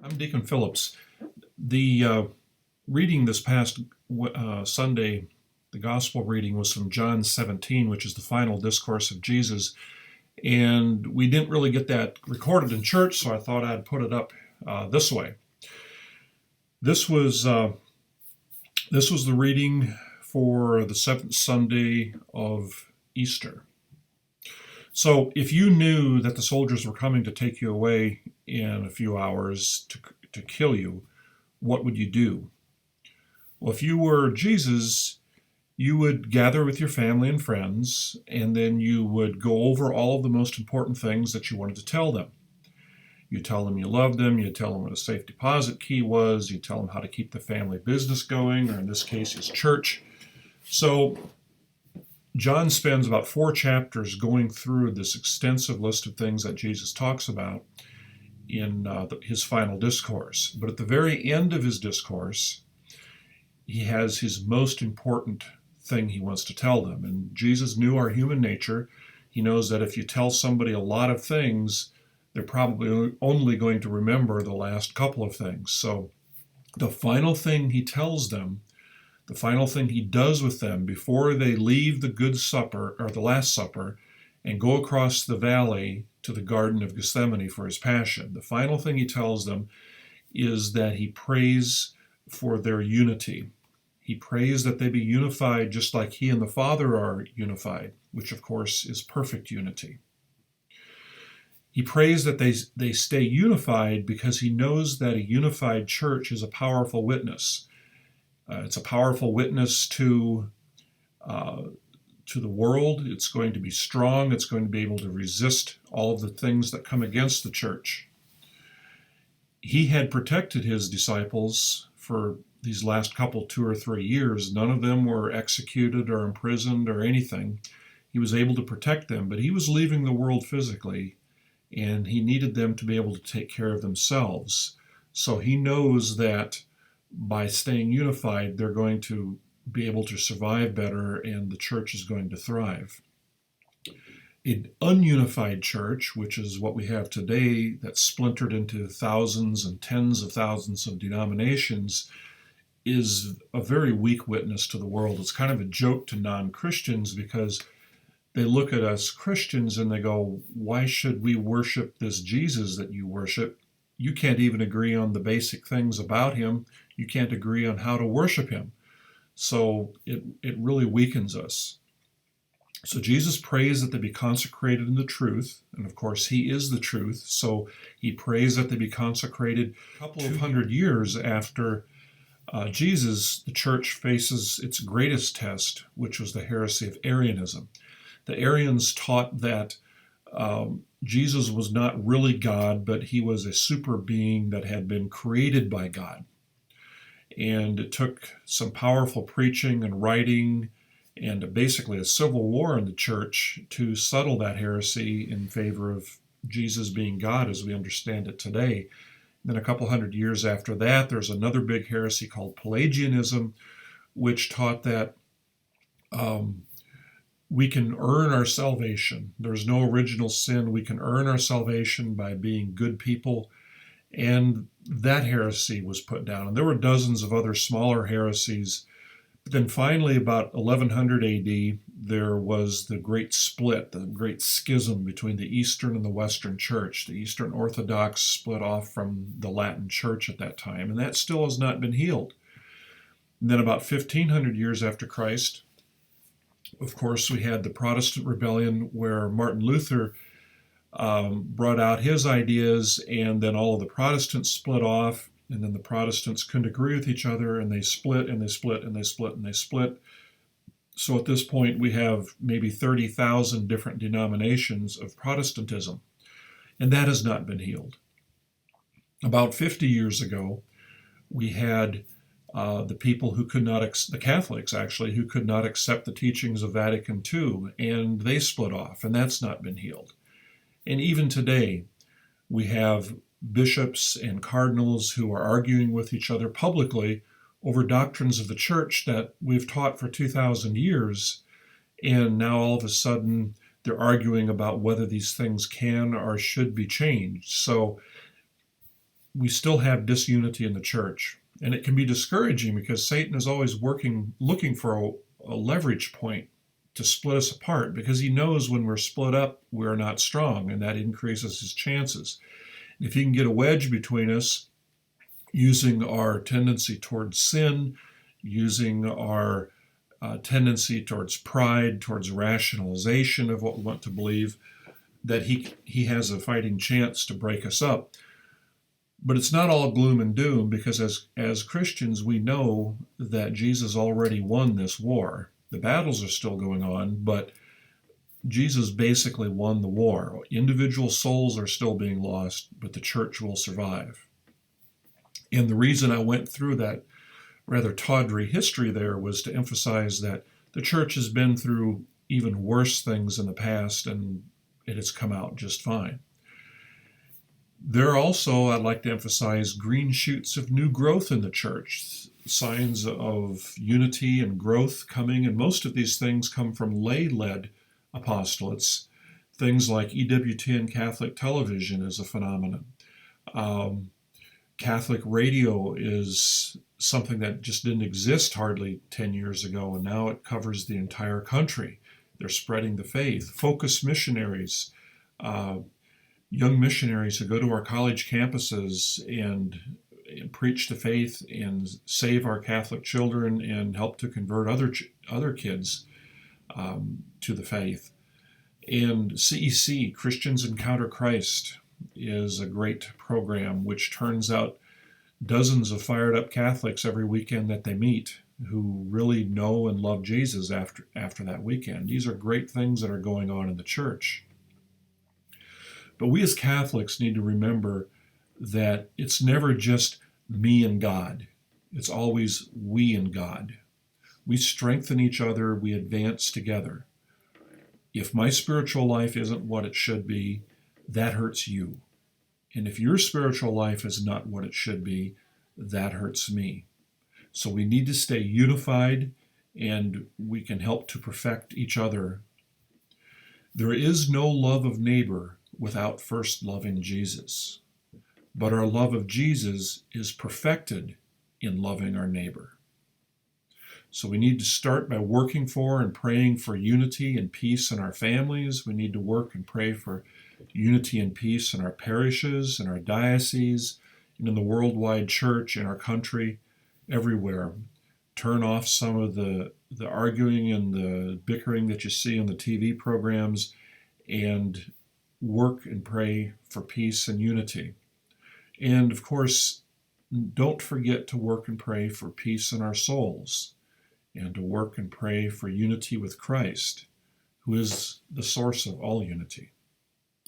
I'm Deacon Phillips. The reading this past Sunday, the gospel reading was from John 17, which is the final discourse of Jesus. And we didn't really get that recorded in church, so I thought I'd put it up this way. This was the reading for the seventh Sunday of Easter. So if you knew that the soldiers were coming to take you away in a few hours to kill you, what would you do? Well, if you were Jesus, you would gather with your family and friends, and then you would go over all of the most important things that you wanted to tell them. You tell them you love them, you tell them what a safe deposit key was, you tell them how to keep the family business going, or in this case, his church. So John spends about 4 chapters going through this extensive list of things that Jesus talks about in his final discourse. But at the very end of his discourse, he has his most important thing he wants to tell them. And Jesus knew our human nature. He knows that if you tell somebody a lot of things, they're probably only going to remember the last couple of things. So the final thing he tells them, the final thing he does with them before they leave the Good Supper, or the Last Supper, and go across the valley to the Garden of Gethsemane for his passion, the final thing he tells them is that he prays for their unity. He prays that they be unified just like he and the Father are unified, which of course is perfect unity. He prays that they stay unified because he knows that a unified church is a powerful witness. It's a powerful witness to the world. It's going to be strong. It's going to be able to resist all of the things that come against the church. He had protected his disciples for these last couple, 2 or 3 years. None of them were executed or imprisoned or anything. He was able to protect them, but he was leaving the world physically, and he needed them to be able to take care of themselves. So he knows that by staying unified, they're going to be able to survive better, and the church is going to thrive. An ununified church, which is what we have today, that's splintered into thousands and tens of thousands of denominations, is a very weak witness to the world. It's kind of a joke to non-Christians because they look at us Christians and they go, why should we worship this Jesus that you worship? You can't even agree on the basic things about him. You can't agree on how to worship him. So it really weakens us. So Jesus prays that they be consecrated in the truth, and of course he is the truth, so he prays that they be consecrated. A couple of hundred years after Jesus, the church faces its greatest test, which was the heresy of Arianism. The Arians taught that Jesus was not really God, but he was a super being that had been created by God. And it took some powerful preaching and writing and basically a civil war in the church to settle that heresy in favor of Jesus being God as we understand it today. Then a couple hundred years after that, there's another big heresy called Pelagianism, which taught that we can earn our salvation. There's no original sin. We can earn our salvation by being good people. And that heresy was put down. And there were dozens of other smaller heresies. But then finally, about 1100 AD, there was the great split, the great schism between the Eastern and the Western Church. The Eastern Orthodox split off from the Latin Church at that time, and that still has not been healed. And then about 1500 years after Christ, of course, we had the Protestant rebellion where Martin Luther brought out his ideas, and then all of the Protestants split off, and then the Protestants couldn't agree with each other, and they split, and they split, and they split, and they split. So at this point, we have maybe 30,000 different denominations of Protestantism, and that has not been healed. About 50 years ago, we had the people who could not, the Catholics actually, who could not accept the teachings of Vatican II, and they split off, and that's not been healed. And even today, we have bishops and cardinals who are arguing with each other publicly over doctrines of the church that we've taught for 2,000 years, and now all of a sudden they're arguing about whether these things can or should be changed. So we still have disunity in the church. And it can be discouraging because Satan is always looking for a leverage point to split us apart, because he knows when we're split up, we're not strong, and that increases his chances. If he can get a wedge between us using our tendency towards sin, using our tendency towards pride, towards rationalization of what we want to believe, that he has a fighting chance to break us up. But it's not all gloom and doom, because as Christians, we know that Jesus already won this war. The battles are still going on, but Jesus basically won the war. Individual souls are still being lost, but the church will survive. And the reason I went through that rather tawdry history there was to emphasize that the church has been through even worse things in the past, and it has come out just fine. There are also, I'd like to emphasize, green shoots of new growth in the church, signs of unity and growth coming, and most of these things come from lay-led apostolates. Things like EWTN Catholic television is a phenomenon. Catholic radio is something that just didn't exist hardly 10 years ago, and now it covers the entire country. They're spreading the faith. Focus missionaries, young missionaries who go to our college campuses and preach the faith and save our Catholic children and help to convert other kids to the faith. And CEC, Christians Encounter Christ, is a great program which turns out dozens of fired up Catholics every weekend that they meet who really know and love Jesus after that weekend. These are great things that are going on in the church. But we as Catholics need to remember that it's never just me and God. It's always we and God. We strengthen each other, we advance together. If my spiritual life isn't what it should be, that hurts you. And if your spiritual life is not what it should be, that hurts me. So we need to stay unified, and we can help to perfect each other. There is no love of neighbor without first loving Jesus. But our love of Jesus is perfected in loving our neighbor. So we need to start by working for and praying for unity and peace in our families. We need to work and pray for unity and peace in our parishes, in our dioceses, and in the worldwide church, in our country, everywhere. Turn off some of the arguing and the bickering that you see on the TV programs, and work and pray for peace and unity. And of course, don't forget to work and pray for peace in our souls, and to work and pray for unity with Christ, who is the source of all unity.